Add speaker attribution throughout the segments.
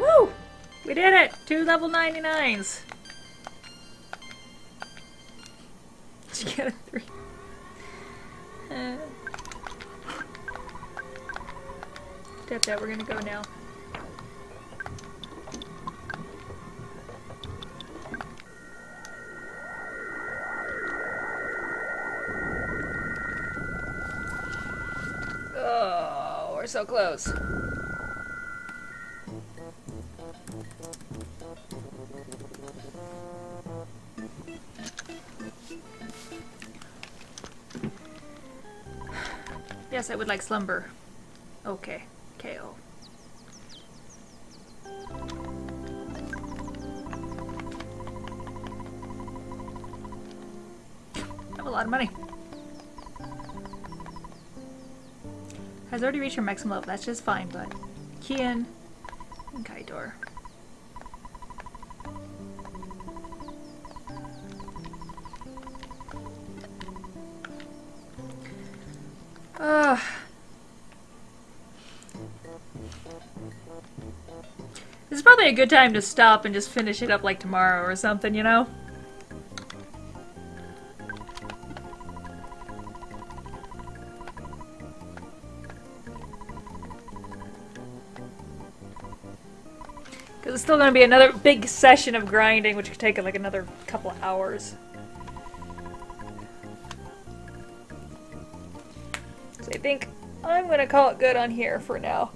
Speaker 1: Woo! We did it! 2 level 99s! Did you get a 3? We're gonna go now. Oh, we're so close. Yes, I would like slumber. Okay. KO. I have a lot of money. Has already reached her maximum level. That's just fine, but Kian and Kaidor. This is probably a good time to stop and just finish it up like tomorrow or something, you know? Because it's still going to be another big session of grinding, which could take like another couple of hours. So I think I'm going to call it good on here for now.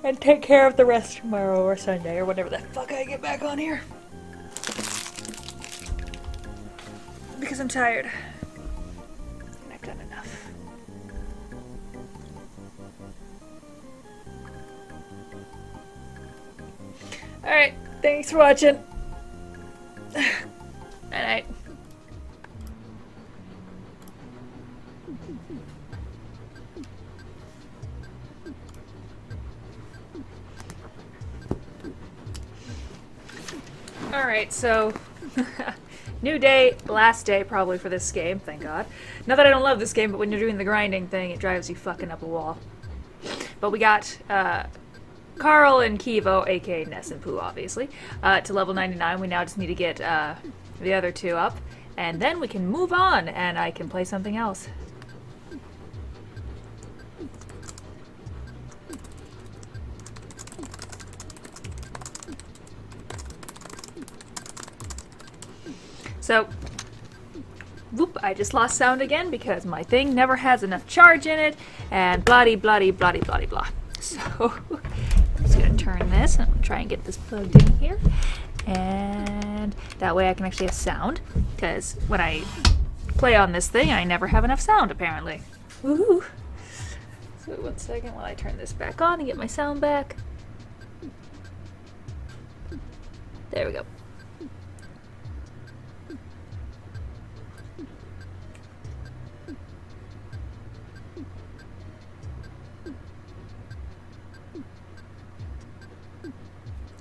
Speaker 1: And take care of the rest tomorrow or Sunday or whatever the fuck I get back on here. Because I'm tired. And I've done enough. Alright, thanks for watching. Night night. Alright, so new day, last day probably for this game, thank God. Not that I don't love this game, but when you're doing the grinding thing, it drives you fucking up a wall. But we got Carl and Kivo, aka Ness and Pooh, obviously, to level 99. We now just need to get the other two up, and then we can move on, and I can play something else. So, whoop, I just lost sound again because my thing never has enough charge in it, and bloody, bloody, bloody, bloody, blah. So, I'm just gonna turn this, and I'm gonna try and get this plugged in here, and that way I can actually have sound, because when I play on this thing, I never have enough sound, apparently. Woohoo! So, 1 second while I turn this back on and get my sound back. There we go.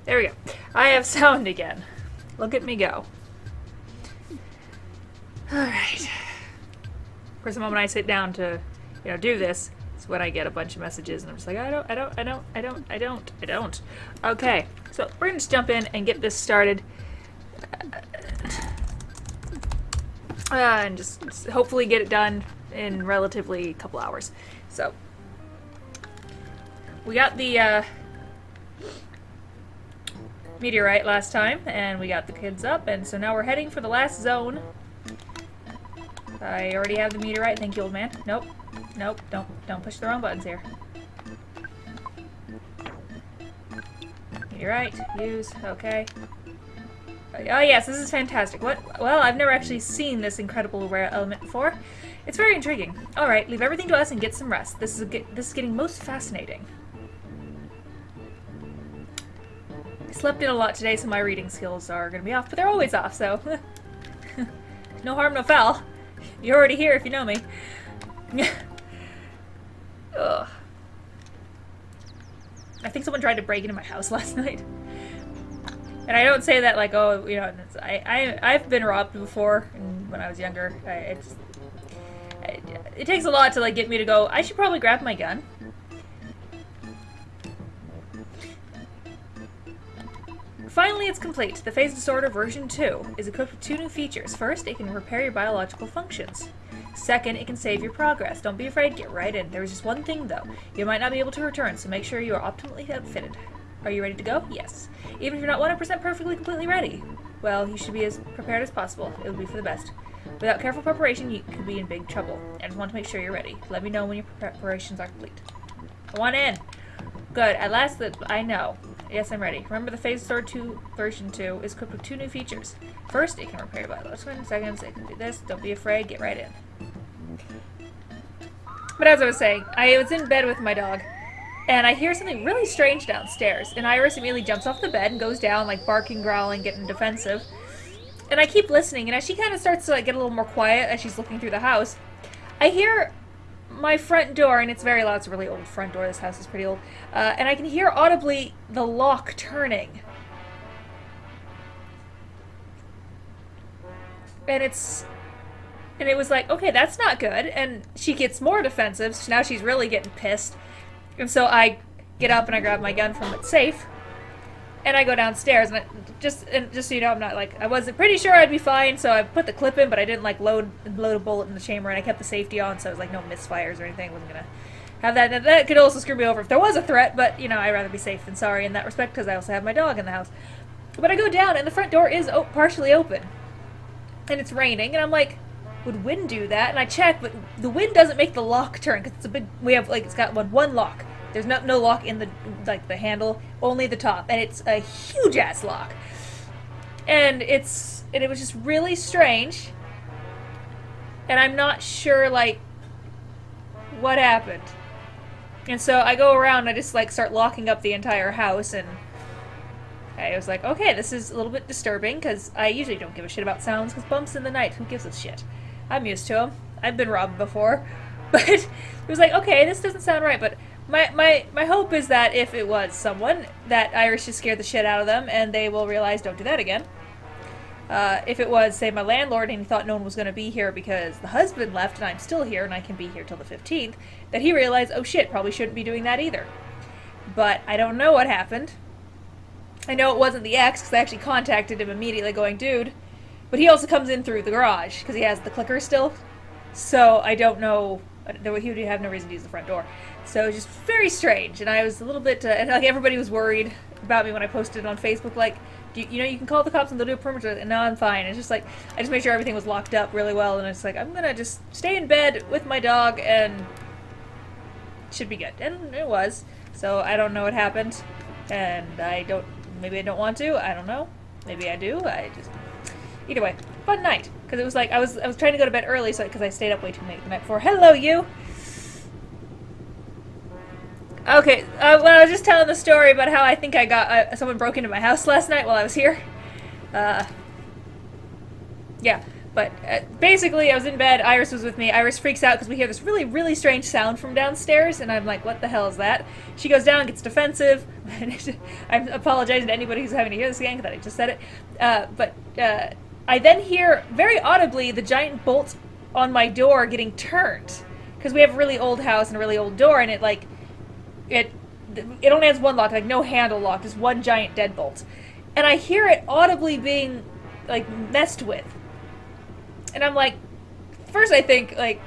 Speaker 1: There we go. I have sound again. Look at me go. Alright. Of course, the moment I sit down to, do this, is when I get a bunch of messages, and I'm just like, I don't. Okay, so we're gonna just jump in and get this started. And just hopefully get it done in relatively a couple hours. So, we got the, meteorite last time, and we got the kids up, and so now we're heading for the last zone. I already have the meteorite. Thank you, old man. Nope. Nope. Don't push the wrong buttons here. Meteorite. Use. Okay. Oh yes, this is fantastic. What? Well, I've never actually seen this incredible rare element before. It's very intriguing. Alright, leave everything to us and get some rest. This is getting most fascinating. I slept in a lot today, so my reading skills are going to be off, but they're always off, so no harm, no foul. You're already here if you know me. Ugh. I think someone tried to break into my house last night. And I don't say that like, oh, I've been robbed before when I was younger. It takes a lot to like get me to go, I should probably grab my gun. Finally, it's complete. The Phase Disorder version 2 is equipped with 2 new features. First, it can repair your biological functions. Second, it can save your progress. Don't be afraid, get right in. There's just one thing though. You might not be able to return, so make sure you are optimally outfitted. Are you ready to go? Yes. Even if you're not 100% perfectly completely ready, well, you should be as prepared as possible. It will be for the best. Without careful preparation, you could be in big trouble. I just want to make sure you're ready. Let me know when your preparations are complete. I want in. Good. At last, I know. Yes, I'm ready. Remember, the Phase Sword 2 version 2 is equipped with 2 new features. First, it can repair your biological in seconds. It can do this. Don't be afraid. Get right in. But as I was saying, I was in bed with my dog, and I hear something really strange downstairs. And Iris immediately jumps off the bed and goes down, like barking, growling, getting defensive. And I keep listening, and as she kind of starts to like get a little more quiet as she's looking through the house, I hear my front door, and it's very loud. It's a really old front door. This house is pretty old. And I can hear audibly the lock turning. And it was like, okay, that's not good. And she gets more defensive, so now she's really getting pissed. And so I get up and I grab my gun from its safe. And I go downstairs, and just so you know, I'm not like, I wasn't pretty sure I'd be fine, so I put the clip in, but I didn't like load a bullet in the chamber, and I kept the safety on, so it was like no misfires or anything. I wasn't gonna have that. That could also screw me over if there was a threat, but you know, I'd rather be safe than sorry in that respect, because I also have my dog in the house. But I go down, and the front door is partially open, and it's raining, and I'm like, would wind do that? And I check, but the wind doesn't make the lock turn, because it's a big, we have like, it's got one lock. There's no lock in the handle, only the top, and it's a huge ass lock. And it was just really strange. And I'm not sure like what happened. And so I go around, I just like start locking up the entire house, and I was like, okay, this is a little bit disturbing, because I usually don't give a shit about sounds, because bumps in the night, who gives a shit? I'm used to them. I've been robbed before. But it was like, okay, this doesn't sound right, but my hope is that if it was someone, that Irish just scared the shit out of them, and they will realize, don't do that again. If it was, say, my landlord, and he thought no one was going to be here because the husband left, and I'm still here, and I can be here till the 15th, that he realized, oh shit, probably shouldn't be doing that either. But I don't know what happened. I know it wasn't the ex, because I actually contacted him immediately going, dude, but he also comes in through the garage, because he has the clicker still, so I don't know, he would have no reason to use the front door. So it was just very strange, and I was a little bit, and like everybody was worried about me when I posted it on Facebook, like, you know, you can call the cops and they'll do a perimeter, and now I'm fine. It's just like, I just made sure everything was locked up really well, and it's like, I'm gonna just stay in bed with my dog, and it should be good. And it was. So I don't know what happened, and maybe I don't want to, I don't know. Maybe I do, either way, fun night. Because it was like, I was trying to go to bed early, so because I stayed up way too late the night before. Hello, you! Okay, well, I was just telling the story about how I think I got, someone broke into my house last night while I was here. Yeah, but basically I was in bed, Iris was with me, Iris freaks out because we hear this really, really strange sound from downstairs, and I'm like, what the hell is that? She goes down, gets defensive, I'm apologizing to anybody who's having to hear this again, because I just said it, but I then hear, very audibly, the giant bolt on my door getting turned, because we have a really old house and a really old door, and it only has one lock, like no handle lock, just one giant deadbolt. And I hear it audibly being, like, messed with. And I'm like, first I think, like,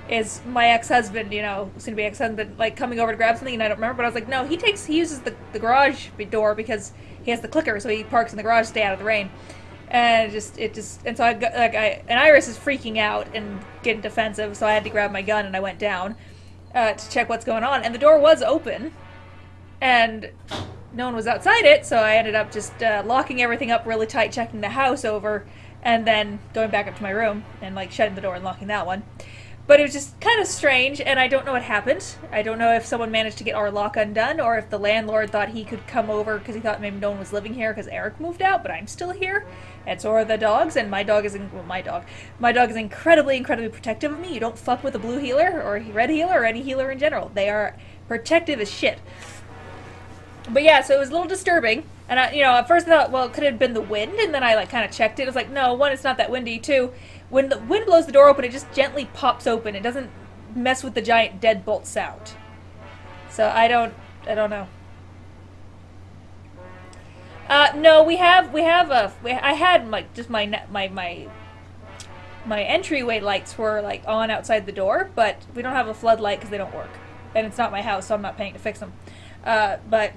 Speaker 1: is my ex-husband, you know, soon-to-be ex-husband, like, coming over to grab something, and I don't remember, but I was like, no, he uses the garage door because he has the clicker, so he parks in the garage to stay out of the rain. And and so and Iris is freaking out and getting defensive, so I had to grab my gun and I went down to check what's going on, and the door was open, and no one was outside it, so I ended up just locking everything up really tight, checking the house over, and then going back up to my room and like shutting the door and locking that one. But it was just kind of strange, and I don't know what happened. I don't know if someone managed to get our lock undone, or if the landlord thought he could come over because he thought maybe no one was living here because Eric moved out, but I'm still here, and so are the dogs, and my dog is incredibly, incredibly protective of me. You don't fuck with a blue healer, or a red healer, or any healer in general. They are protective as shit. But yeah, so it was a little disturbing, and at first I thought, well, it could have been the wind, and then I like kind of checked it. I was like, no, one, it's not that windy, two, when the wind blows the door open, it just gently pops open. It doesn't mess with the giant deadbolt sound. So I don't know. No, I had like just my entryway lights were like on outside the door, but we don't have a floodlight because they don't work, and it's not my house, so I'm not paying to fix them. But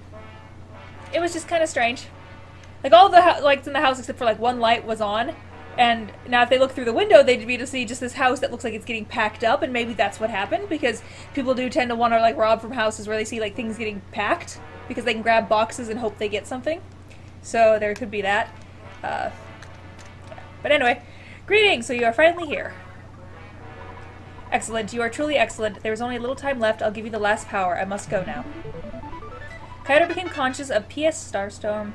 Speaker 1: it was just kind of strange. Like all the lights in the house except for like one light was on, and now if they look through the window, they'd be able to see just this house that looks like it's getting packed up, and maybe that's what happened because people do tend to want to like rob from houses where they see like things getting packed because they can grab boxes and hope they get something. So there could be that. But anyway. Greetings! So you are finally here. Excellent. You are truly excellent. There is only a little time left. I'll give you the last power. I must go now. Kaido became conscious of PS Starstorm.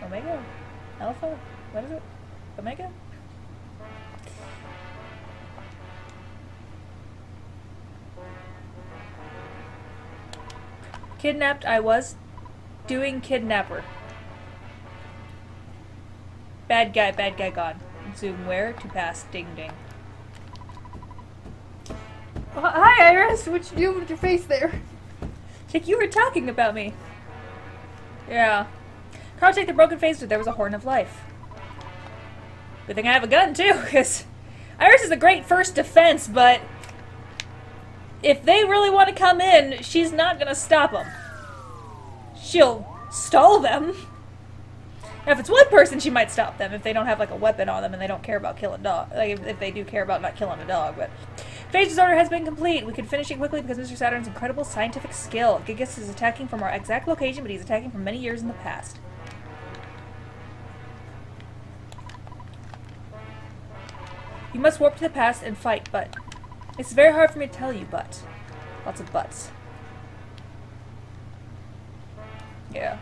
Speaker 1: Omega? Alpha? What is it? Omega? Kidnapped. I was doing kidnapper. Bad guy gone. Zoom where? To pass. Ding ding. Oh, hi Iris! What you doing with your face there? Like you were talking about me. Yeah. Carl, take the broken phaser. There was a horn of life. Good thing I have a gun too, because Iris is a great first defense, but if they really want to come in, she's not gonna stop them. She'll stall them. Now, if it's one person, she might stop them if they don't have like a weapon on them and they don't care about killing dog. Like if they do care about not killing a dog. But Phase's order has been complete. We can finish it quickly because Mr. Saturn's incredible scientific skill. Gigas is attacking from our exact location, but he's attacking from many years in the past. You must warp to the past and fight, but it's very hard for me to tell you. But lots of buts. Yeah.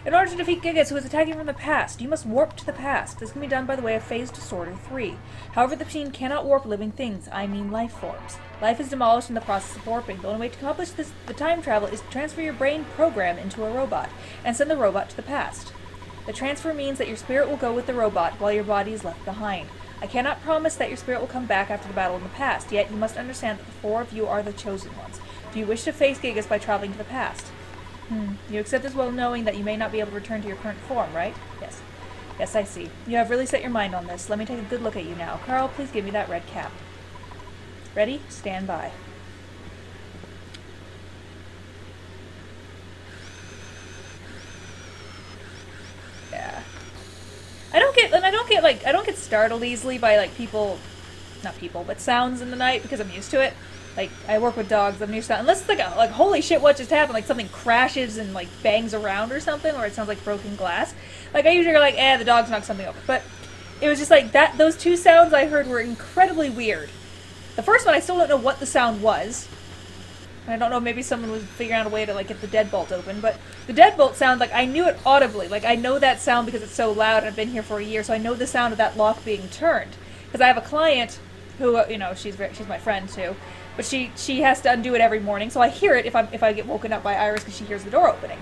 Speaker 1: In order to defeat Gigas, who is attacking from the past, you must warp to the past. This can be done by the way of Phase Disorder 3. However, the machine cannot warp living things, I mean life forms. Life is demolished in the process of warping. The only way to accomplish this, the time travel, is to transfer your brain program into a robot, and send the robot to the past. The transfer means that your spirit will go with the robot, while your body is left behind. I cannot promise that your spirit will come back after the battle in the past, yet you must understand that the four of you are the chosen ones. Do you wish to face Gigas by traveling to the past? You accept this well knowing that you may not be able to return to your current form, right? Yes. Yes, I see. You have really set your mind on this. Let me take a good look at you now. Carl, please give me that red cap. Ready? Stand by. Yeah. I don't get startled easily by like but sounds in the night because I'm used to it. Like, I work with dogs, I'm used to that. Unless it's like, holy shit, what just happened? Like, something crashes and, like, bangs around or something, or it sounds like broken glass. Like, I usually are like, the dog's knocked something over. But it was just like, those two sounds I heard were incredibly weird. The first one, I still don't know what the sound was. I don't know, maybe someone was figuring out a way to, like, get the deadbolt open. But the deadbolt sound, like, I knew it audibly. Like, I know that sound because it's so loud, and I've been here for a year, so I know the sound of that lock being turned. Because I have a client who, you know, she's my friend, too. But she has to undo it every morning, so I hear it if I get woken up by Iris because she hears the door opening.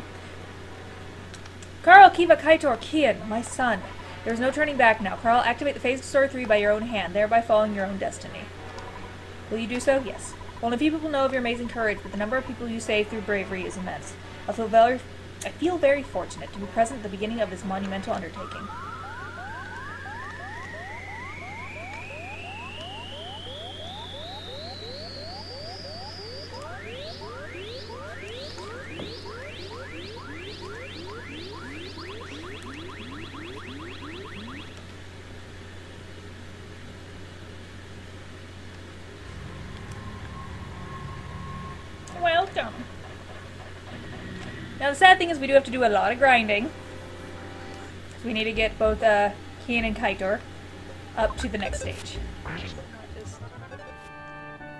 Speaker 1: Carl, Kiva, Kaitor, Kian, my son. There's no turning back now. Carl, activate the Phase Disorder 3 by your own hand, thereby following your own destiny. Will you do so? Yes. Only few people know of your amazing courage, but the number of people you save through bravery is immense. I feel very fortunate to be present at the beginning of this monumental undertaking. Welcome. Now the sad thing is we do have to do a lot of grinding. We need to get both Kian and Kaitor up to the next stage.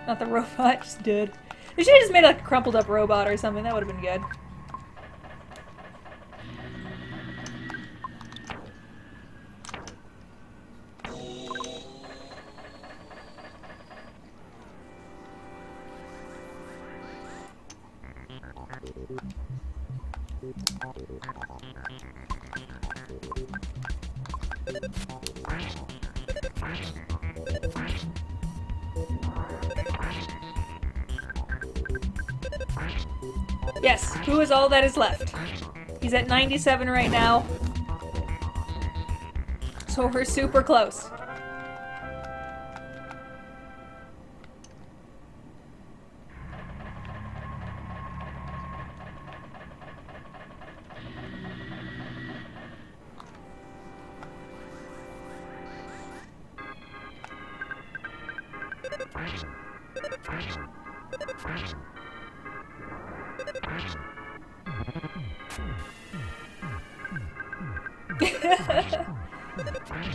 Speaker 1: Not the robot, just dead. They should have just made like a crumpled up robot or something, that would have been good. Yes, who is all that is left? He's at 97 right now. So we're super close.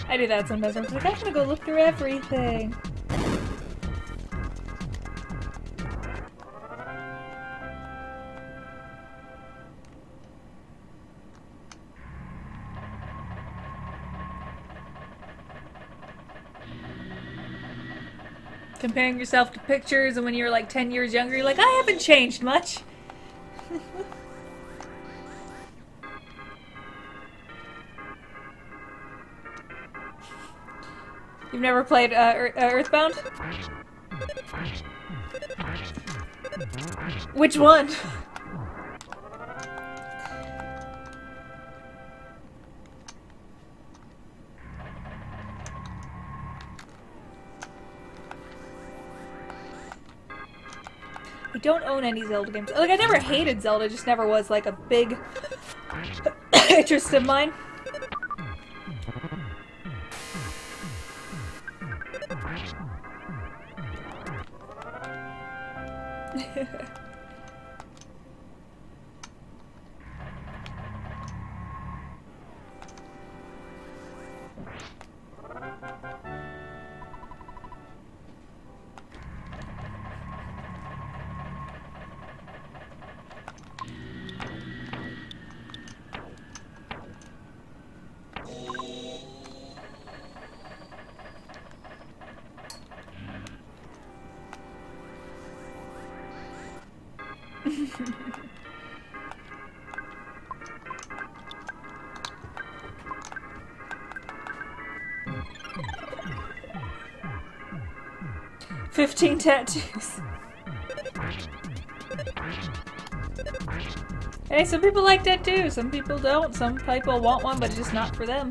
Speaker 1: I do that sometimes. I'm like, I'm gonna go look through everything. Comparing yourself to pictures and when you're like 10 years younger, you're like, I haven't changed much. You've never played Earthbound? Which one? I don't own any Zelda games. Like, I never hated Zelda, just never was like a big interest of mine. "15 tattoos." Hey, some people like tattoos, some people don't. Some people want one, but it's just not for them.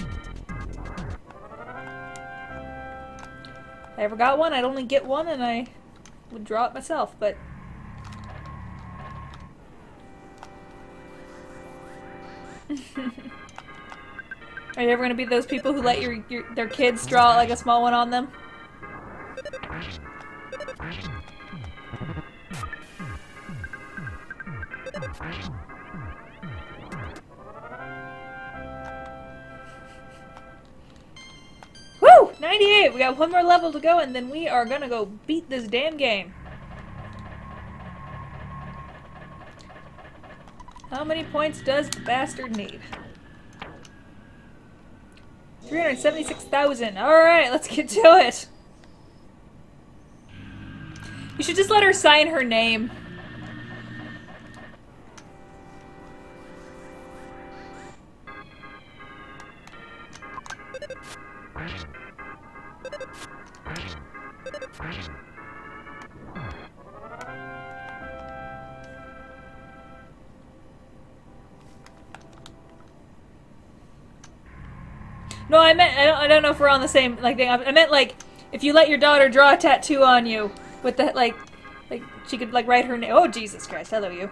Speaker 1: If I ever got one, I'd only get one and I would draw it myself, but... Are you ever gonna be those people who let their kids draw like a small one on them? Woo! 98! We got one more level to go and then we are gonna go beat this damn game. How many points does the bastard need? 376,000. Alright, let's get to it. You should just let her sign her name. No, I meant, I don't know if we're on the same, like, thing. I meant, like, if you let your daughter draw a tattoo on you, with the, like, she could, like, write her name. Oh, Jesus Christ. Hello, you.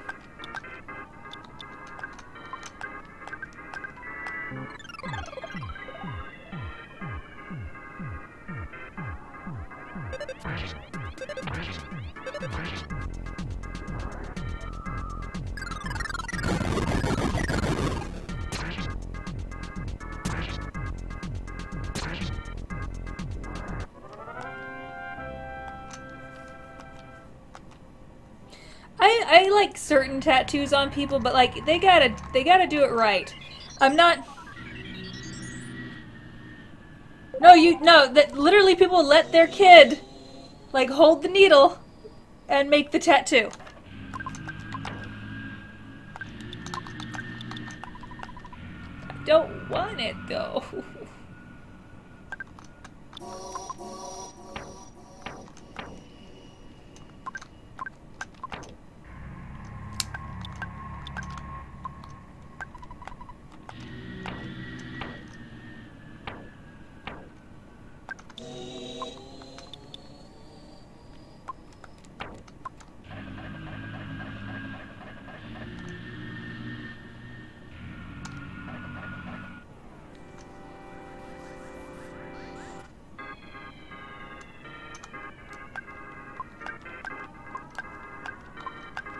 Speaker 1: I like certain tattoos on people, but like they gotta do it right. I'm not. No, that literally people let their kid like hold the needle and make the tattoo. I don't want it though.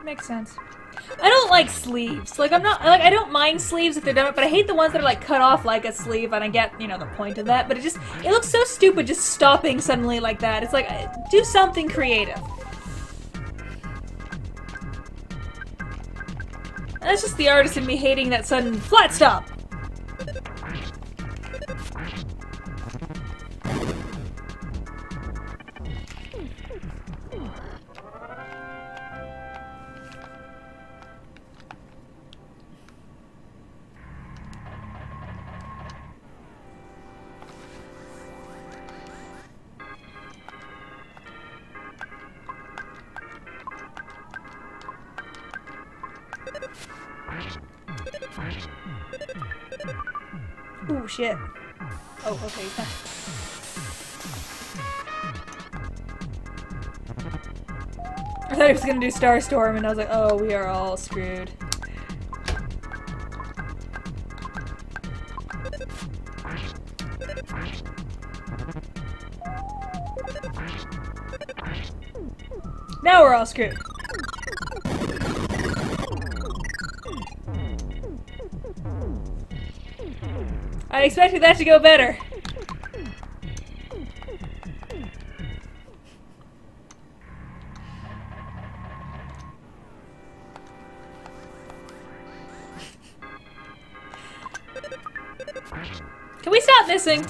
Speaker 1: makes sense. I don't like sleeves. Like, I don't mind sleeves if they're done, but I hate the ones that are, like, cut off like a sleeve, and I get, you know, the point of that, but it looks so stupid just stopping suddenly like that. It's like, do something creative. And that's just the artist in me hating that sudden flat stop. Ooh, shit. Oh, okay. I thought he was gonna do Starstorm, and I was like, oh, we are all screwed. Now we're all screwed. I expected that to go better. Can we stop missing?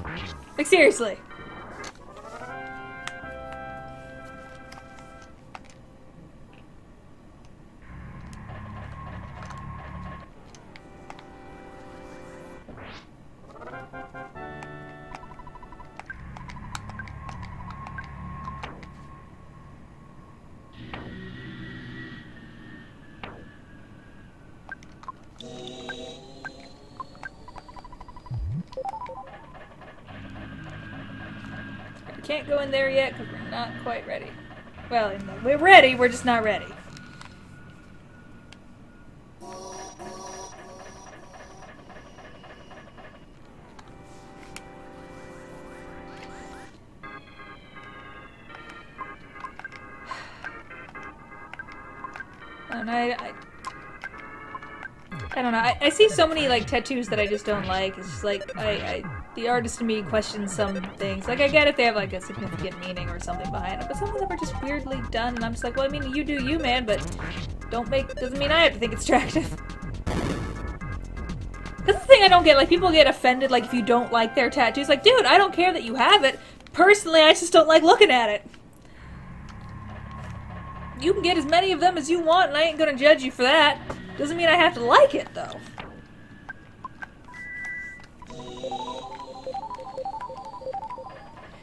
Speaker 1: Like, seriously. Can't go in there yet because we're not quite ready. Well, we're ready, we're just not ready. And I don't know. I see so many like tattoos that I just don't like. It's just like the artist in me questions some things. Like I get if they have like a significant meaning or something behind it, but some of them are just weirdly done, and I'm just like, well, I mean, you do you, man, but doesn't mean I have to think it's attractive. That's the thing I don't get. Like people get offended like if you don't like their tattoos. Like, dude, I don't care that you have it. Personally, I just don't like looking at it. You can get as many of them as you want, and I ain't gonna judge you for that. Doesn't mean I have to like it, though.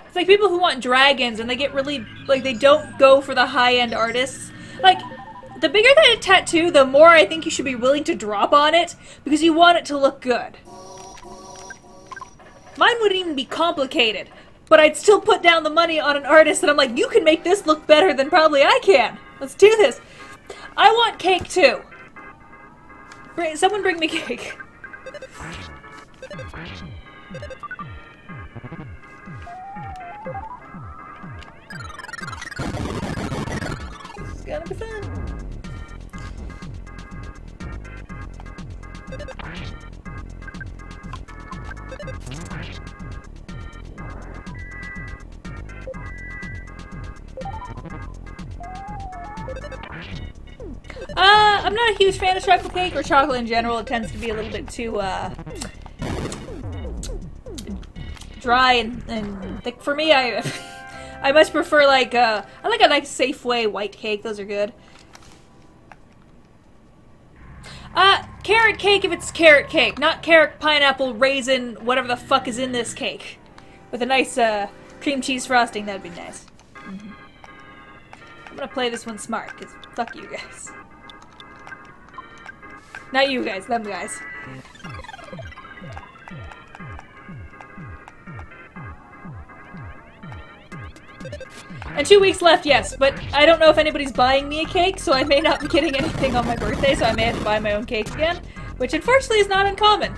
Speaker 1: It's like people who want dragons and they get really, like, they don't go for the high-end artists. Like, the bigger the tattoo, the more I think you should be willing to drop on it, because you want it to look good. Mine wouldn't even be complicated, but I'd still put down the money on an artist that I'm like, you can make this look better than probably I can. Let's do this. I want cake, too. Someone bring me cake. This is gonna be fun. I'm not a huge fan of chocolate cake or chocolate in general. It tends to be a little bit too, dry and thick for me. I much prefer like, I like a nice Safeway white cake. Those are good. Carrot cake if it's carrot cake, not carrot, pineapple, raisin, whatever the fuck is in this cake. With a nice, cream cheese frosting, that'd be nice. Mm-hmm. I'm gonna play this one smart, because fuck you guys. Not you guys, them guys. And 2 weeks left, yes, but I don't know if anybody's buying me a cake, so I may not be getting anything on my birthday, so I may have to buy my own cake again, which unfortunately is not uncommon.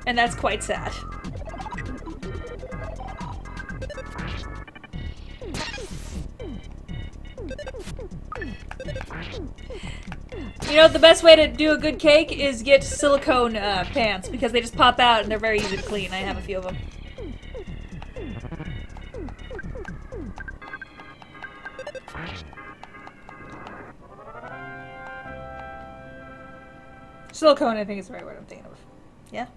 Speaker 1: And that's quite sad. You know, the best way to do a good cake is get silicone pans, because they just pop out and they're very easy to clean. I have a few of them. Silicone, I think, is the right word I'm thinking of. Yeah?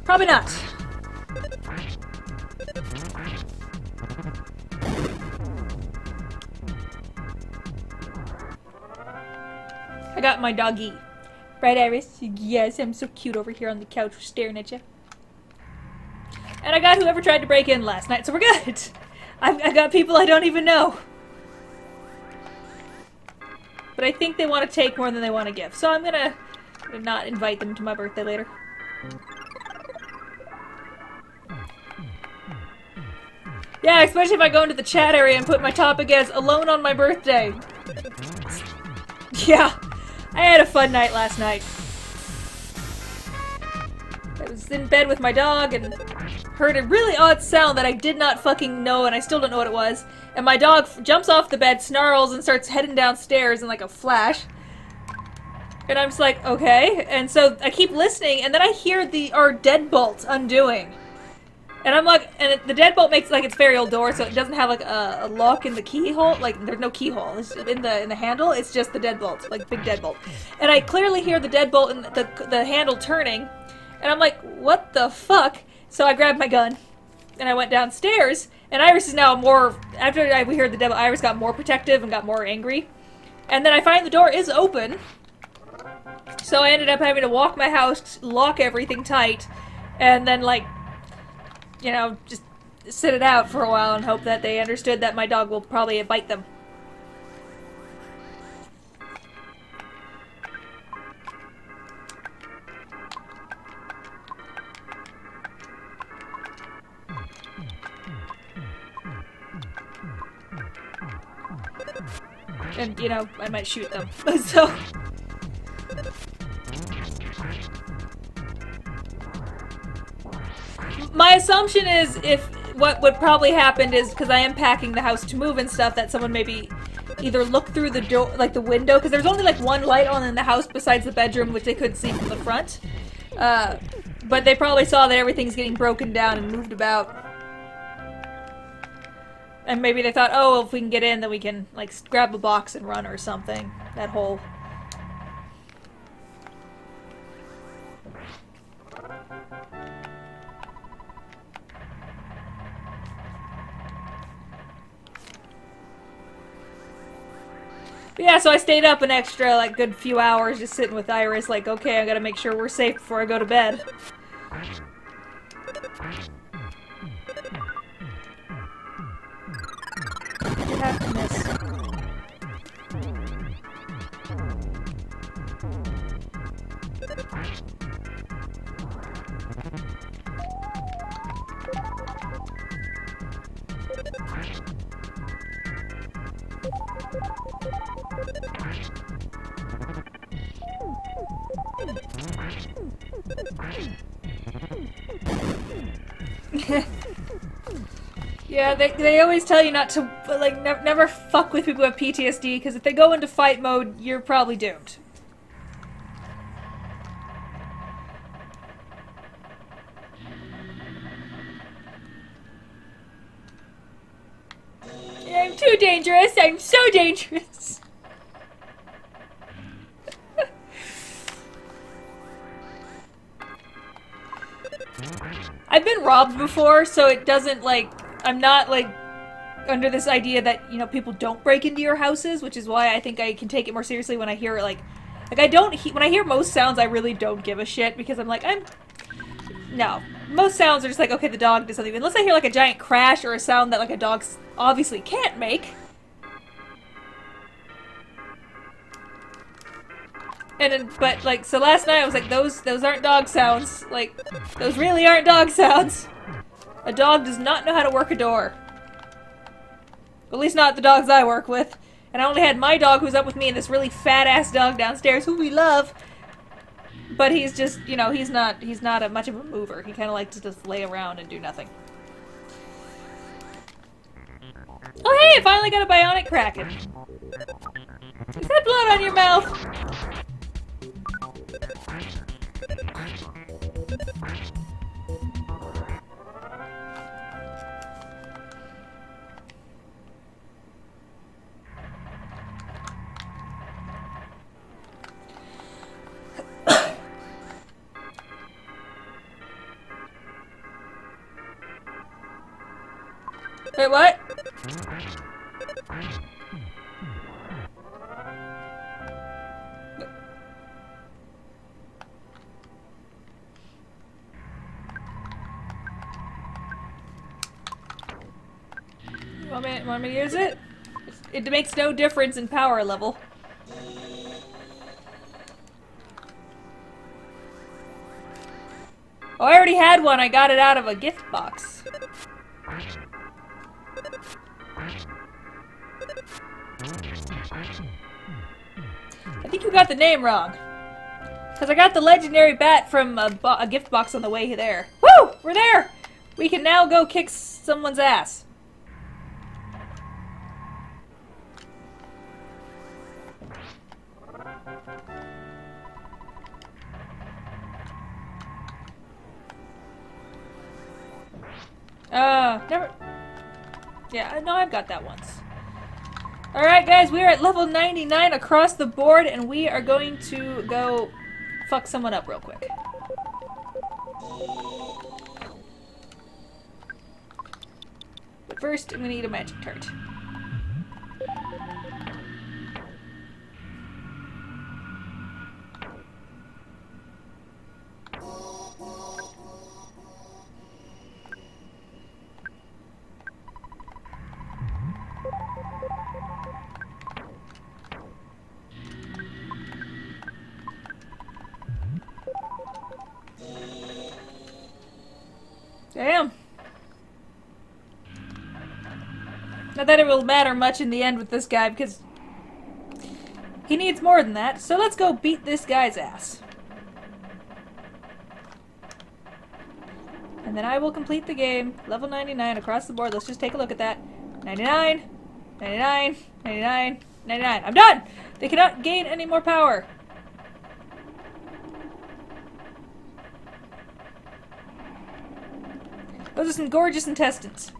Speaker 1: Probably not. I got my doggy. Right, Iris? Yes, I'm so cute over here on the couch staring at you. And I got whoever tried to break in last night, so we're good. I got people I don't even know. But I think they want to take more than they want to give. So I'm gonna not invite them to my birthday later. Yeah, especially if I go into the chat area and put my topic as alone on my birthday. Yeah, I had a fun night last night. I was in bed with my dog and heard a really odd sound that I did not fucking know, and I still don't know what it was. And my dog jumps off the bed, snarls, and starts heading downstairs in like a flash. And I'm just like, okay. And so I keep listening, and then I hear our deadbolt undoing. And I'm like, and the deadbolt makes like its very old door, so it doesn't have like a lock in the keyhole. Like there's no keyhole. It's in the handle. It's just the deadbolt, like big deadbolt. And I clearly hear the deadbolt and the handle turning. And I'm like, what the fuck? So I grabbed my gun and I went downstairs. And Iris is now more. After we heard the deadbolt, Iris got more protective and got more angry. And then I find the door is open. So I ended up having to walk my house, lock everything tight, and then like, you know, just sit it out for a while and hope that they understood that my dog will probably bite them. And, you know, I might shoot them. So... my assumption is what would probably happen is, because I am packing the house to move and stuff, that someone maybe either look through the door, like the window, because there's only like one light on in the house besides the bedroom, which they couldn't see from the front. But they probably saw that everything's getting broken down and moved about. And maybe they thought, oh, well, if we can get in, then we can like grab a box and run or something. That whole... But yeah, so I stayed up an extra, like, good few hours just sitting with Iris, like, okay, I gotta make sure we're safe before I go to bed. You have to miss. Yeah, they always tell you not to, like, never fuck with people with PTSD, because if they go into fight mode, you're probably doomed. I'm too dangerous! I'm so dangerous! I've been robbed before, so it doesn't, like, I'm not, like, under this idea that, you know, people don't break into your houses, which is why I think I can take it more seriously when I hear, like I don't, when I hear most sounds, I really don't give a shit, because I'm like, no. Most sounds are just like, okay, the dog did something. Unless I hear, like, a giant crash or a sound that, like, a dog obviously can't make. And then, but like, so last night I was like, those aren't dog sounds. Like, those really aren't dog sounds. A dog does not know how to work a door. At least not the dogs I work with. And I only had my dog who's up with me and this really fat-ass dog downstairs who we love. But he's just, you know, he's not much of a mover. He kind of likes to just lay around and do nothing. Oh hey, I finally got a bionic kraken. Is that blood on your mouth? Wait, what? Want me to use it? It makes no difference in power level. Oh, I already had one. I got it out of a gift box. I think you got the name wrong. Because I got the legendary bat from a gift box on the way there. Woo! We're there! We can now go kick someone's ass. Never... Yeah, no, I've got that once. Alright guys, we are at level 99 across the board, and we are going to go fuck someone up real quick. But first, I'm gonna eat a magic tart. Damn. Not that it will matter much in the end with this guy, because he needs more than that. So let's go beat this guy's ass. And then I will complete the game. Level 99 across the board. Let's just take a look at that. 99, 99, 99, 99. I'm done! They cannot gain any more power. Those are some gorgeous intestines.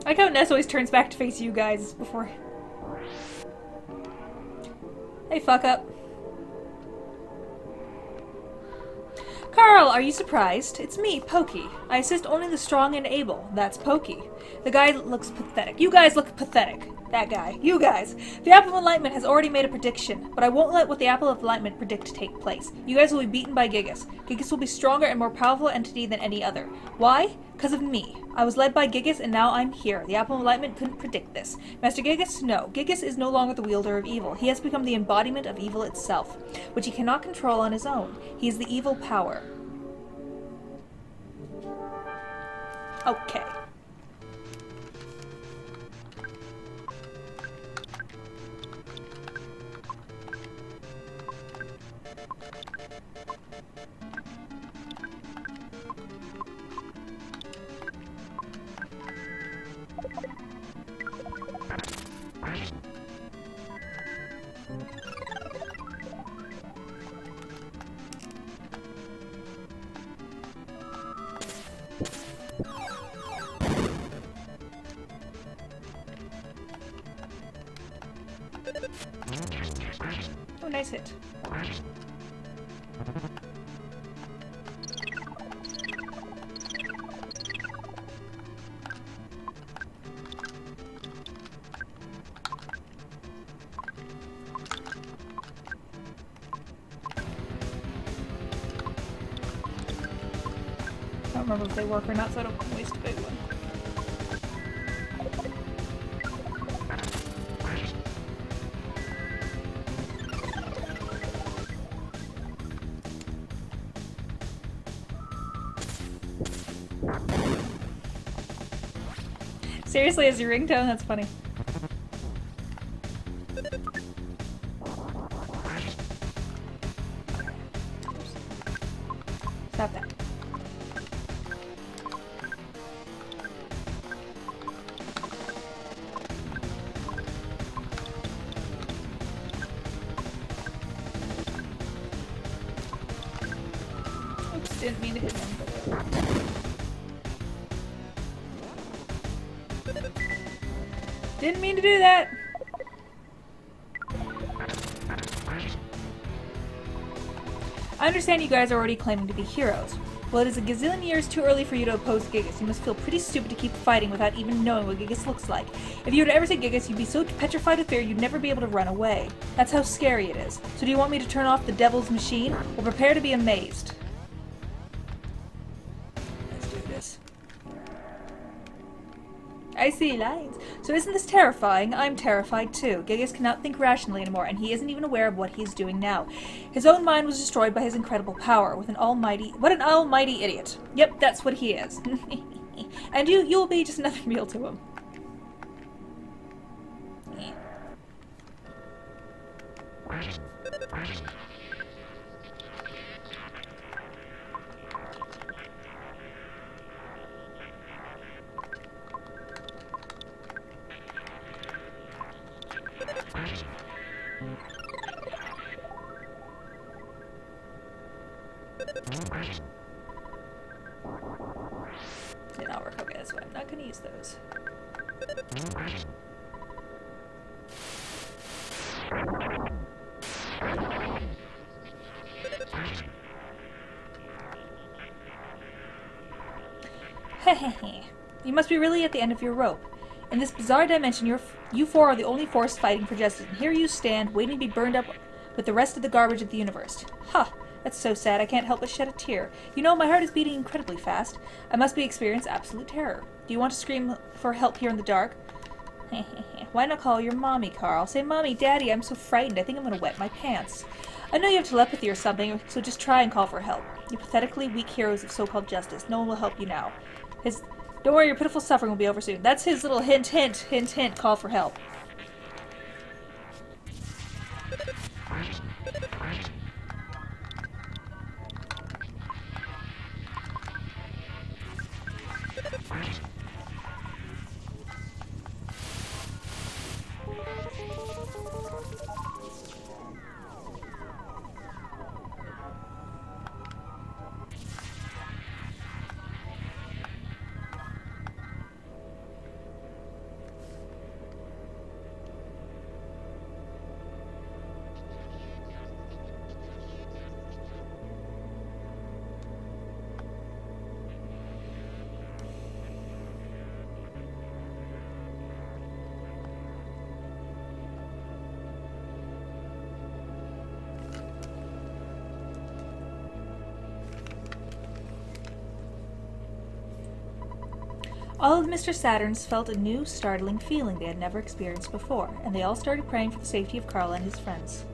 Speaker 1: I like how Ness always turns back to face you guys before. Hey, fuck up. Carl, are you surprised? It's me, Pokey. I assist only the strong and able. That's Pokey. The guy looks pathetic. You guys look pathetic. That guy. You guys. The Apple of Enlightenment has already made a prediction, but I won't let what the Apple of Enlightenment predict take place. You guys will be beaten by Gigas. Gigas will be stronger and more powerful entity than any other. Why? Because of me. I was led by Gigas and now I'm here. The Apple of Enlightenment couldn't predict this. Master Gigas? No. Gigas is no longer the wielder of evil. He has become the embodiment of evil itself, which he cannot control on his own. He is the evil power. Okay. Oh, nice hit. don't remember if they work or not, so I don't waste a big one. Seriously, as your ringtone? That's funny. Stop that. Oops, didn't mean to hit him. Didn't mean to do that! I understand you guys are already claiming to be heroes. Well, it is a gazillion years too early for you to oppose Gigas. You must feel pretty stupid to keep fighting without even knowing what Gigas looks like. If you were to ever see Gigas, you'd be so petrified with fear you'd never be able to run away. That's how scary it is. So do you want me to turn off the devil's machine? Well, prepare to be amazed. Let's do this. I see lines. So isn't this terrifying? I'm terrified too. Gigas cannot think rationally anymore, and he isn't even aware of what he's doing now. His own mind was destroyed by his incredible power. What an almighty idiot. Yep, that's what he is. And you'll be just another meal to him. Did not work. Okay, that's why I'm not going to use those. Hehehe. You must be really at the end of your rope. In this bizarre dimension, you four are the only force fighting for justice, and here you stand, waiting to be burned up with the rest of the garbage of the universe. Ha! That's so sad, I can't help but shed a tear. You know, my heart is beating incredibly fast. I must be experiencing absolute terror. Do you want to scream for help here in the dark? Why not call your mommy, Carl? Say, Mommy, Daddy, I'm so frightened, I think I'm going to wet my pants. I know you have telepathy or something, so just try and call for help. You pathetically weak heroes of so-called justice. No one will help you now. Don't worry, your pitiful suffering will be over soon. That's his little hint, call for help. All of Mr. Saturn's felt a new, startling feeling they had never experienced before, and they all started praying for the safety of Carl and his friends.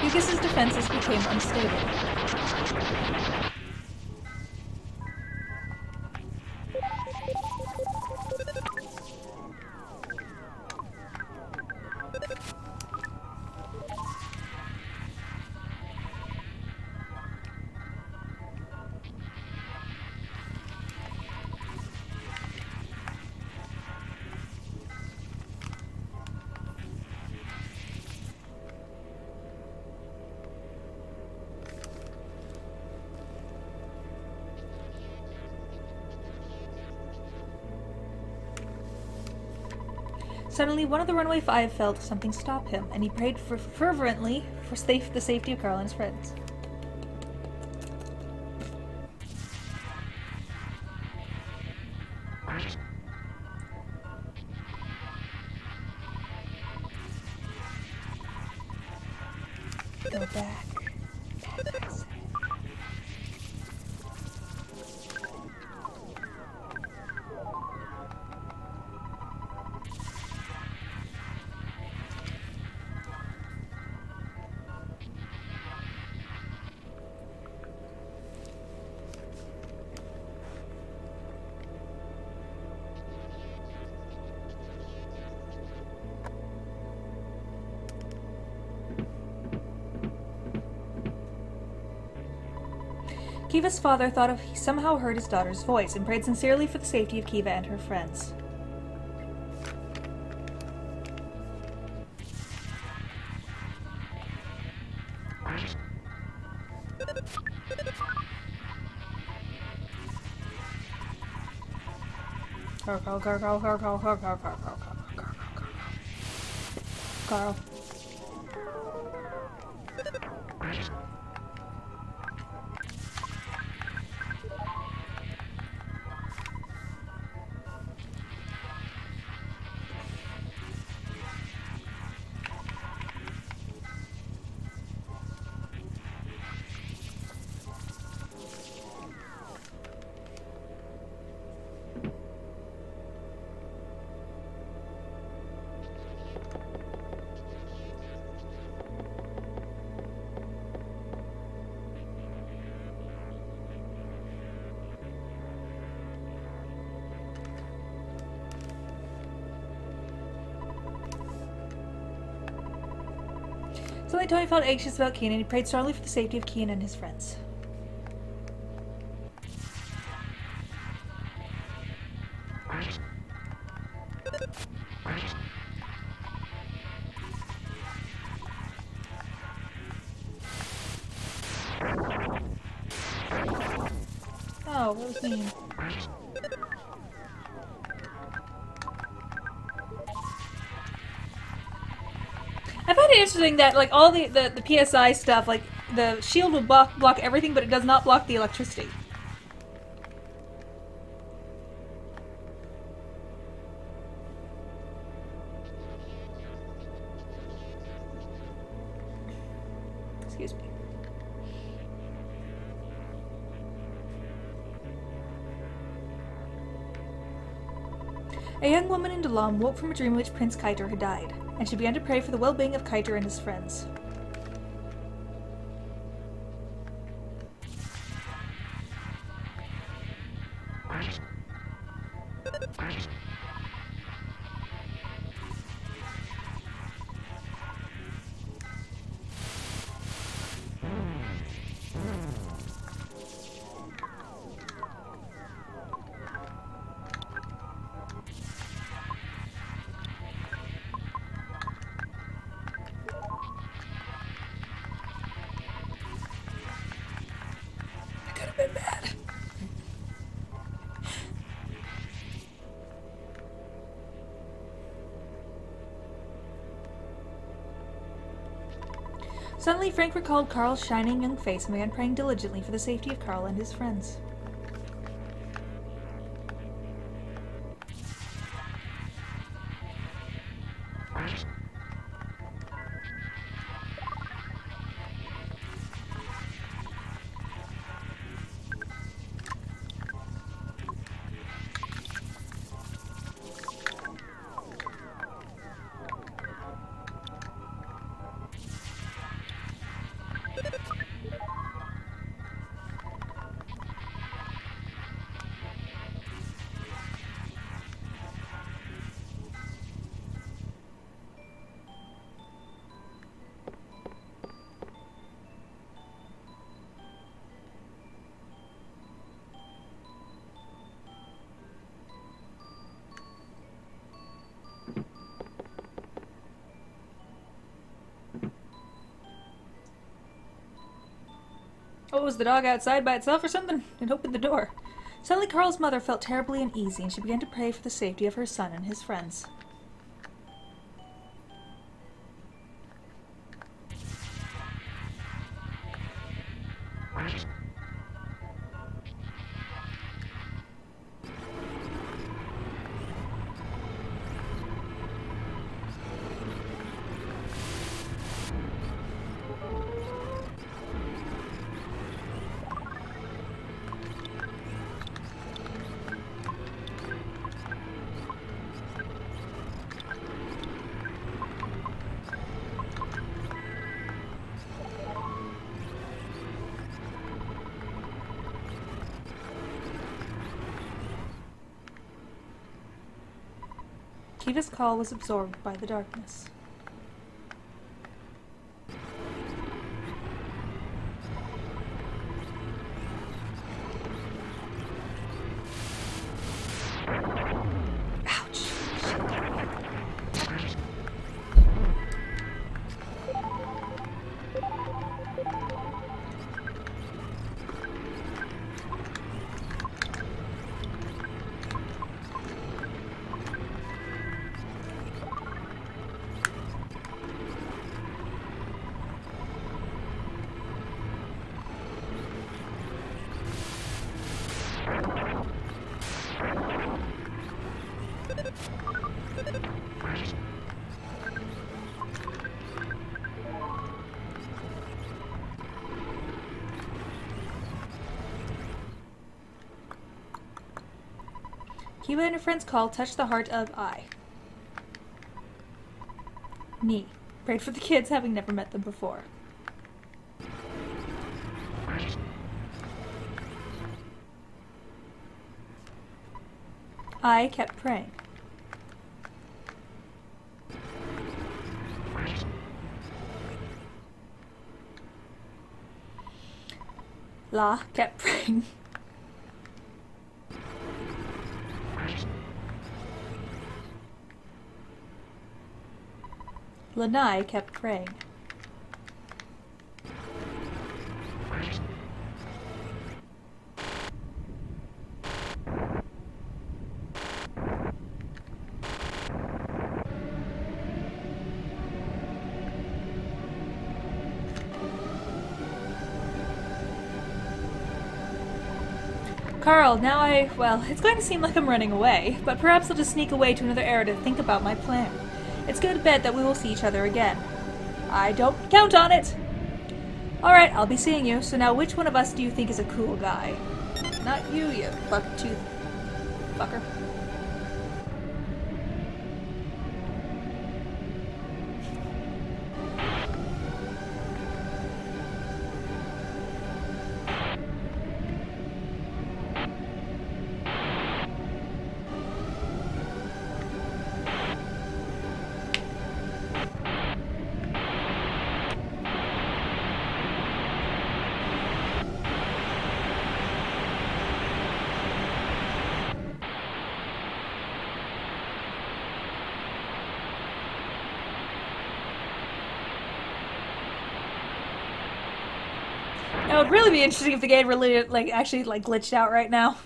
Speaker 1: Gigas' defenses became unstable. Suddenly, one of the Runaway Five felt something stop him, and he prayed fervently for the safety of Carl and his friends. Go back. Back, I say. Kiva's father thought he somehow heard his daughter's voice and prayed sincerely for the safety of Kiva and her friends. Carl. Suddenly Tony felt anxious about Keen and he prayed strongly for the safety of Keen and his friends. Oh, what was mean? I find it interesting that, like, all the PSI stuff, like, the shield will block everything, but it does not block the electricity. Excuse me. A young woman in Dalam woke from a dream in which Prince Kaiter had died, and she began to pray for the well-being of Kaiter and his friends. Been bad. Suddenly, Frank recalled Carl's shining young face and began praying diligently for the safety of Carl and his friends. Oh, was the dog outside by itself or something? It opened the door. Suddenly, Carl's mother felt terribly uneasy, and she began to pray for the safety of her son and his friends. Kiva's call was absorbed by the darkness. Ouch. Kiva and her friend's call touched the heart of I. Me. Prayed for the kids, having never met them before. I kept praying. La kept praying. Lanai kept praying. Carl, now well, it's going to seem like I'm running away, but perhaps I'll just sneak away to another era to think about my plan. It's good to bet that we will see each other again. I don't count on it! Alright, I'll be seeing you, so now which one of us do you think is a cool guy? Not you, you buck-tooth fucker. It would really be interesting if the game really, actually glitched out right now.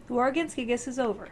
Speaker 1: The war against Gigas is over.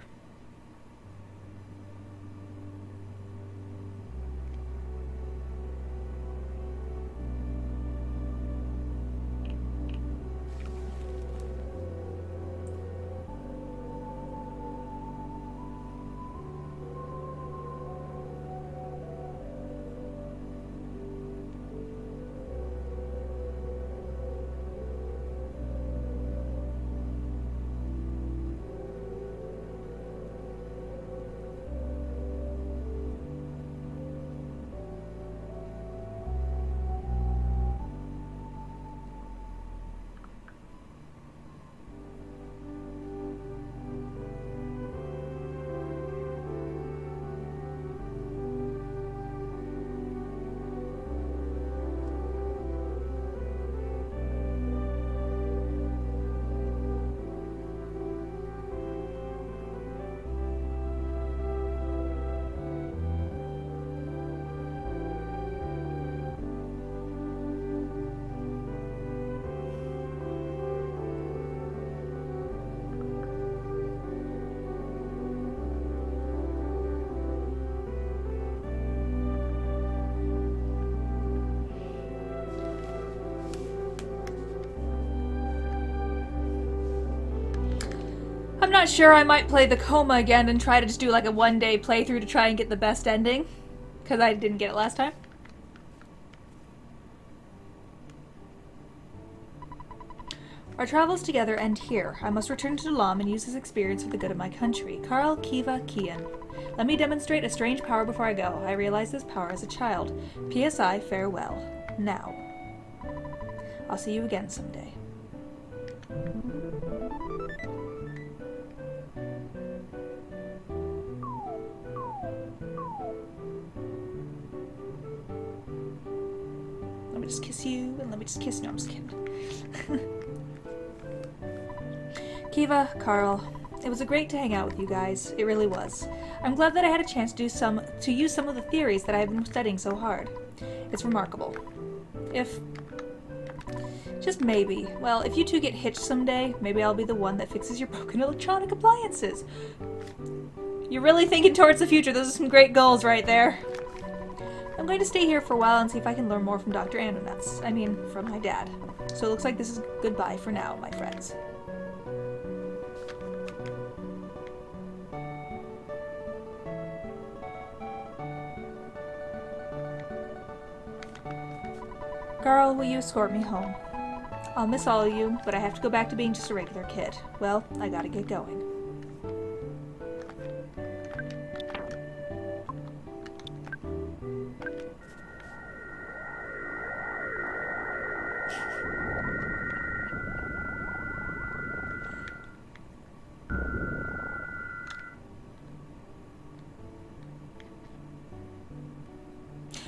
Speaker 1: I'm not sure. I might play the coma again and try to just do like a one-day playthrough to try and get the best ending, because I didn't get it last time. Our travels together end here. I must return to Dalam and use his experience for the good of my country. Karl Kiva Kian. Let me demonstrate a strange power before I go. I realized this power as a child. PSI, farewell. Now. I'll see you again someday. Let me just kiss you, and let me just kiss... No, I'm just kidding. Kiva, Karl, it was great to hang out with you guys. It really was. I'm glad that I had a chance to use some of the theories that I've been studying so hard. It's remarkable. If... just maybe. Well, if you two get hitched someday, maybe I'll be the one that fixes your broken electronic appliances. You're really thinking towards the future. Those are some great goals right there. I'm going to stay here for a while and see if I can learn more from Dr. Andonuts. I mean, from my dad. So it looks like this is goodbye for now, my friends. Karl, will you escort me home? I'll miss all of you, but I have to go back to being just a regular kid. Well, I gotta get going.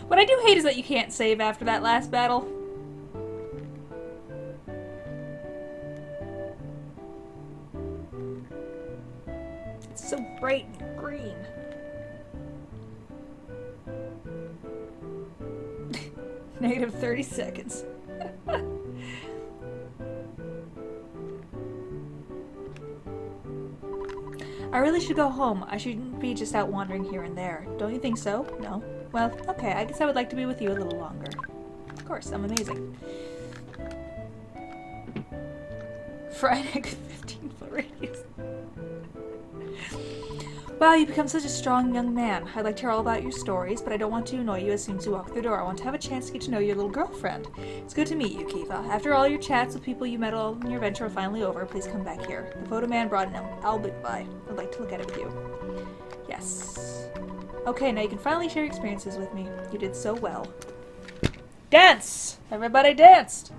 Speaker 1: What I do hate is that you can't save after that last battle. It's so bright and green. Negative 30 seconds. I really should go home. I shouldn't be just out wandering here and there. Don't you think so? No? Well, okay, I guess I would like to be with you a little longer. Of course, I'm amazing. Friday, 15-foot radius. Wow, you become such a strong young man. I'd like to hear all about your stories, but I don't want to annoy you as soon as you walk through the door. I want to have a chance to get to know your little girlfriend. It's good to meet you, Kiva. After all your chats with people you met on your adventure are finally over, please come back here. The photo man brought an album by. I'd like to look at it with you. Yes. Okay, now you can finally share your experiences with me. You did so well. Dance! Everybody danced!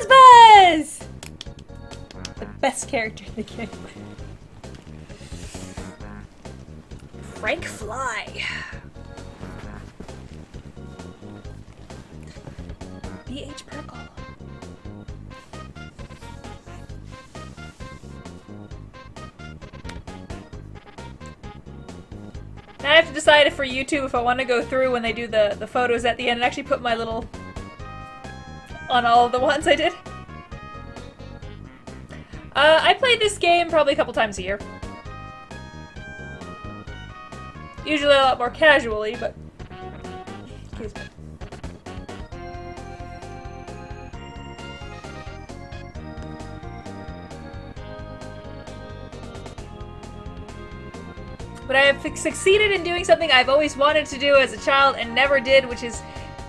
Speaker 1: Buzz! The best character in the game. Frank Fly. B.H. Perkle. Now I have to decide if for YouTube if I want to go through when they do the photos at the end and actually put my little... on all of the ones I did. I played this game probably a couple times a year. Usually a lot more casually, but... excuse me. But I have succeeded in doing something I've always wanted to do as a child and never did, which is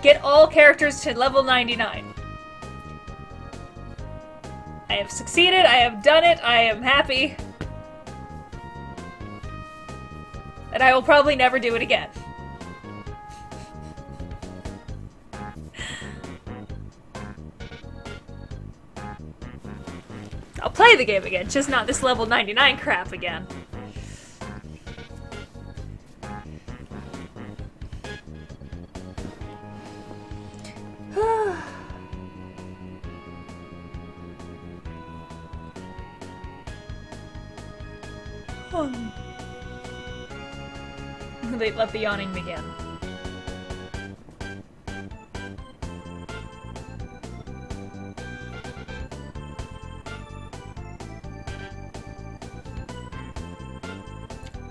Speaker 1: get all characters to level 99. I have succeeded, I have done it, I am happy. And I will probably never do it again. I'll play the game again, just not this level 99 crap again. They let the yawning begin.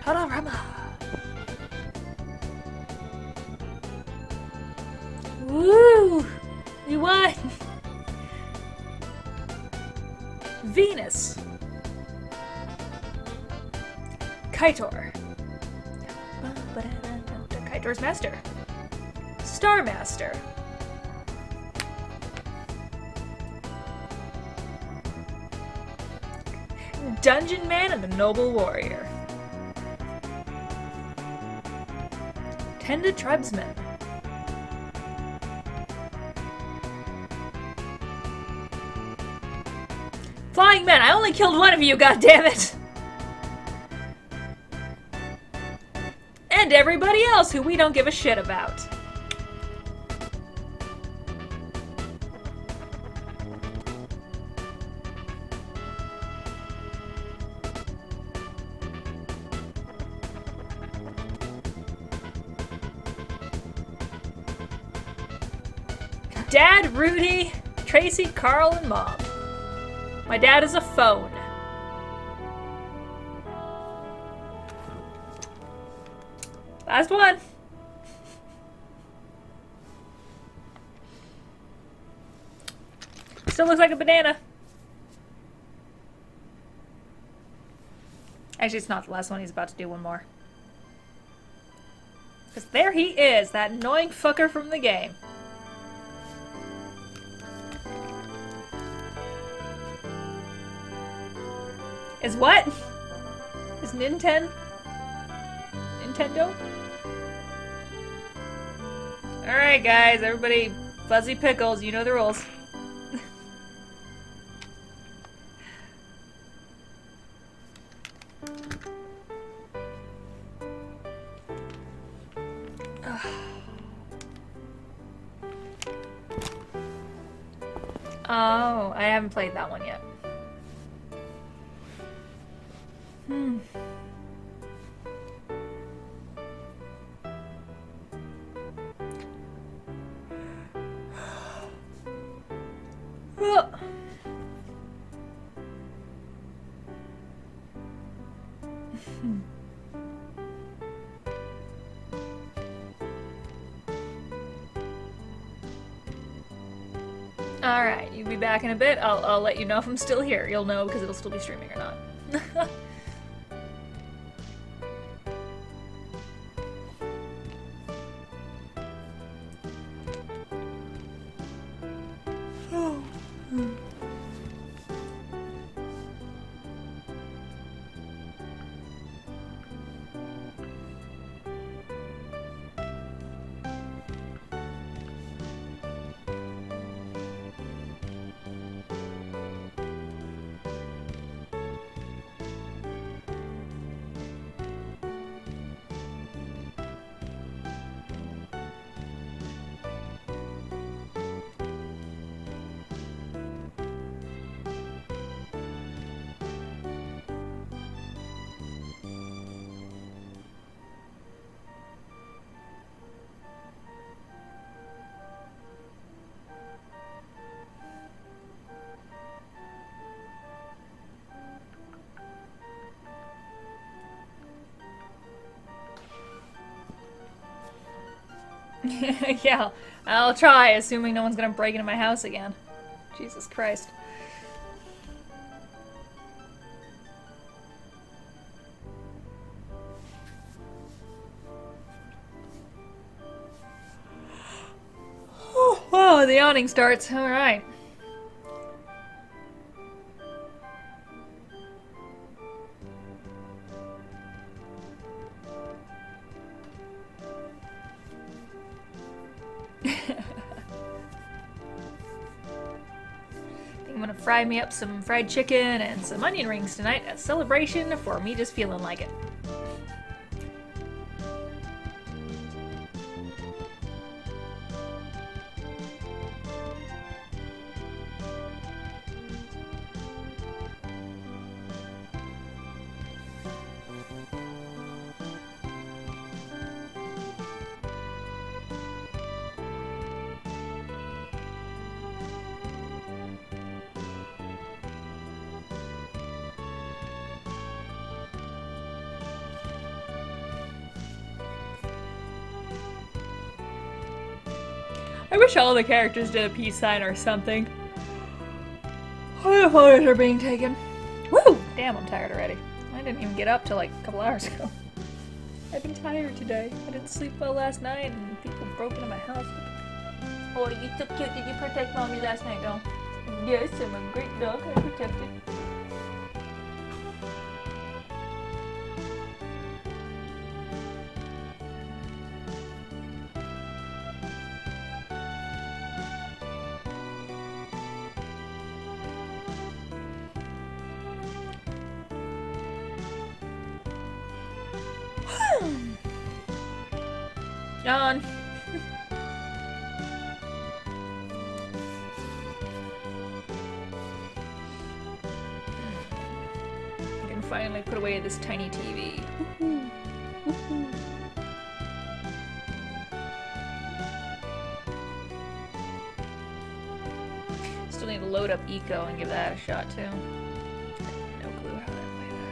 Speaker 1: Panorama. Woo! We won! Venus. Kaitor. Kaitor's Master. Star Master. Dungeon Man and the Noble Warrior. Tended Tribesman. Flying Men! I only killed one of you, goddammit! And everybody else who we don't give a shit about. Dad, Rudy, Tracy, Carl, and Mom. My dad is a phone. Last one. Still looks like a banana. Actually, it's not the last one. He's about to do one more. Because there he is, that annoying fucker from the game. Is what? Is Nintendo? Alright guys, everybody fuzzy pickles, you know the rules. Oh, I haven't played that one yet. Alright, you'll be back in a bit. I'll let you know if I'm still here. You'll know because it'll still be streaming or not. Yeah, I'll try, assuming no one's gonna break into my house again. Jesus Christ. Whoa, the yawning starts. Alright. I'm gonna fry me up some fried chicken and some onion rings tonight as a celebration for me just feeling like it. I wish all the characters did a peace sign or something. Oh, the photos are being taken. Woo! Damn, I'm tired already. I didn't even get up till like a couple hours ago. I've been tired today. I didn't sleep well last night and people broke into my house. Oh, you're so cute. Did you protect mommy last night, though? Yes, I'm a great dog. I protected. John. I can finally put away this tiny TV. Woohoo. Woohoo. Still need to load up Eco and give that a shot too. No clue how to play that.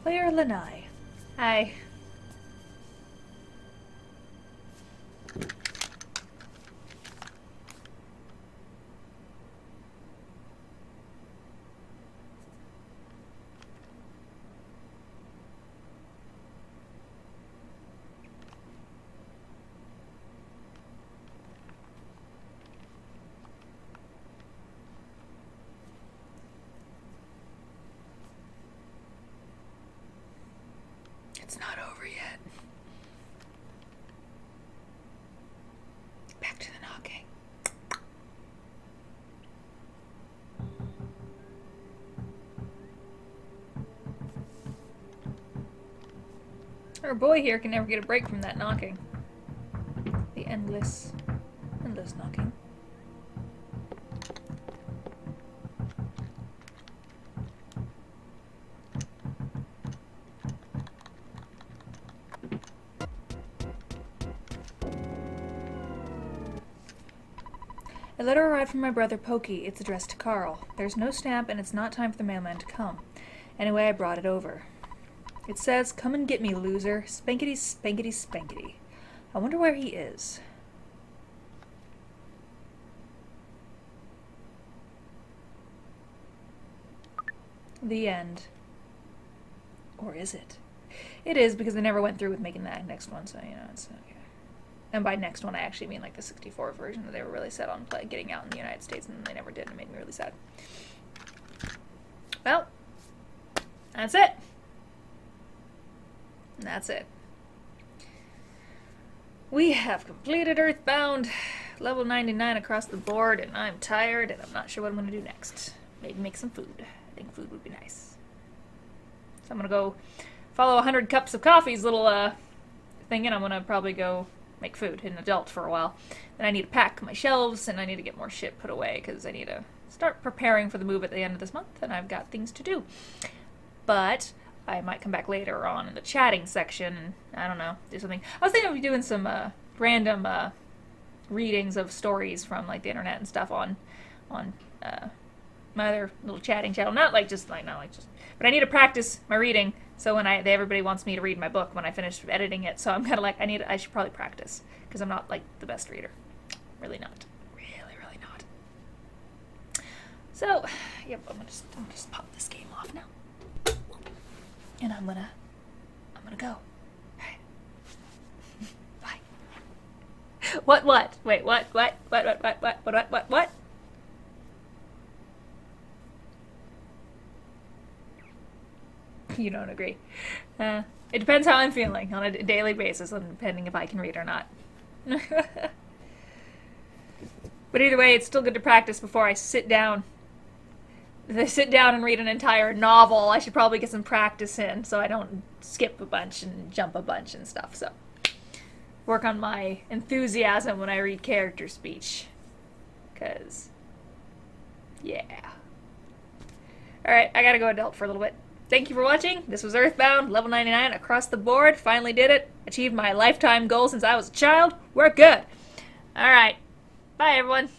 Speaker 1: Player Lanai. Hi. It's not over yet. Back to the knocking. Our boy here can never get a break from that knocking. The endless knocking. A letter arrived from my brother Pokey. It's addressed to Carl. There's no stamp and it's not time for the mailman to come. Anyway, I brought it over. It says, "Come and get me, loser. Spankety, spankety, spankety." I wonder where he is. The end. Or is it? It is, because they never went through with making that next one, so, you know, it's okay. And by next one, I actually mean like the 64 version that they were really set on getting out in the United States, and they never did, and it made me really sad. Well, that's it. That's it. We have completed Earthbound, level 99 across the board, and I'm tired, and I'm not sure what I'm going to do next. Maybe make some food. I think food would be nice. So I'm going to go follow 100 Cups of Coffee's little thing, and I'm going to probably go make food, an adult, for a while. Then I need to pack my shelves, and I need to get more shit put away, because I need to start preparing for the move at the end of this month, and I've got things to do. But I might come back later on in the chatting section, and I don't know, do something. I was thinking of doing some random readings of stories from like the internet and stuff on my other little chatting channel. Not just, but I need to practice my reading. So when everybody wants me to read my book when I finish editing it. So I'm kind of like, I should probably practice, because I'm not like the best reader. Really not. Really not. So, yep, I'm gonna just pop this game off now. And I'm gonna go. Bye. What? Wait, what? What? You don't agree. It depends how I'm feeling on a daily basis, and depending if I can read or not. But either way, it's still good to practice before I sit down. If I sit down and read an entire novel, I should probably get some practice in so I don't skip a bunch and jump a bunch and stuff. So, work on my enthusiasm when I read character speech. Because, yeah. Alright, I gotta go adult for a little bit. Thank you for watching. This was Earthbound, level 99 across the board. Finally did it. Achieved my lifetime goal since I was a child. We're good. Alright. Bye, everyone.